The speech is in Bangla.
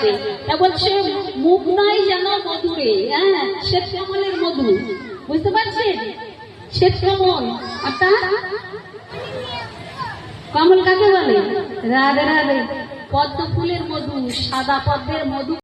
যাবে। তা বলছে মুখ নয় যেন মধুরে, হ্যাঁ শ্বেত কমলের মধু, বুঝতে পারছেন? শ্বেত কমল অর্থাৎ কমল কাকে বলে? রাধে রাধে। পদ্ম ফুলের মধু, সাদা পদ্মের মধু।